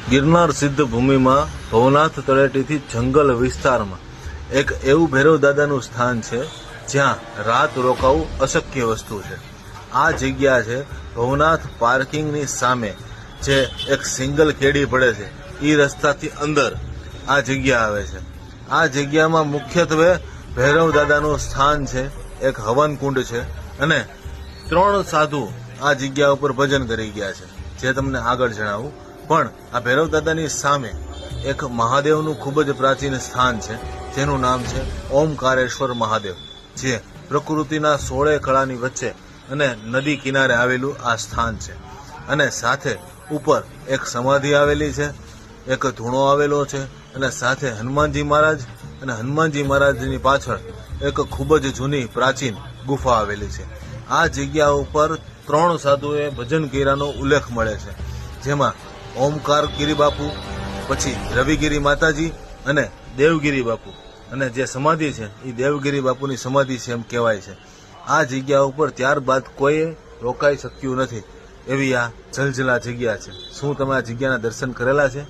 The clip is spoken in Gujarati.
ગિરનાર સિદ્ધ ભૂમિમાં ભવનાથ તળેટીથી જંગલ વિસ્તારમાં એક એવું ભૈરવ દાદાનું સ્થાન છે જ્યાં રાત રોકાવું અશક્ય વસ્તુ છે. આ જગ્યા છે ભવનાથ પાર્કિંગની સામે જે એક સિંગલ કેડી પડે છે એ રસ્તાથી અંદર આ જગ્યા આવે છે. આ જગ્યામાં મુખ્યત્વે ભૈરવ દાદાનું સ્થાન છે, એક હવન કુંડ છે અને 3 સાધુ આ જગ્યા ઉપર ભજન કરી ગયા છે જે તમને આગળ જણાવું. પણ આ ભૈરવ દાદાની સામે એક મહાદેવનું ખૂબ જ પ્રાચીન સ્થાન છે જેનું નામ છે ઓમકારેશ્વર મહાદેવ, જે પ્રકૃતિના 16 કળાની વચ્ચે અને નદી કિનારે આવેલું આ સ્થાન છે. અને સાથે ઉપર એક સમાધિ આવેલી છે, એક ધૂણો આવેલો છે અને સાથે હનુમાનજી મહારાજ અને હનુમાનજી મહારાજની પાછળ એક ખૂબ જ જૂની પ્રાચીન ગુફા આવેલી છે. આ જગ્યા ઉપર 3 સાધુએ ભજન કર્યાનો ઉલ્લેખ મળે છે, જેમાં ઓમકાર ગિરી બાપુ, પછી રવિગીરી માતાજી અને દેવગીરી બાપુ. અને જે સમાધિ છે એ દેવગીરી બાપુની સમાધિ છે એમ કહેવાય છે. આ જગ્યા ઉપર ત્યારબાદ કોઈ રોકાઈ શક્યું નથી એવી આ જલજલા જગ્યા છે. શું તમે આ જગ્યાના દર્શન કરેલા છે?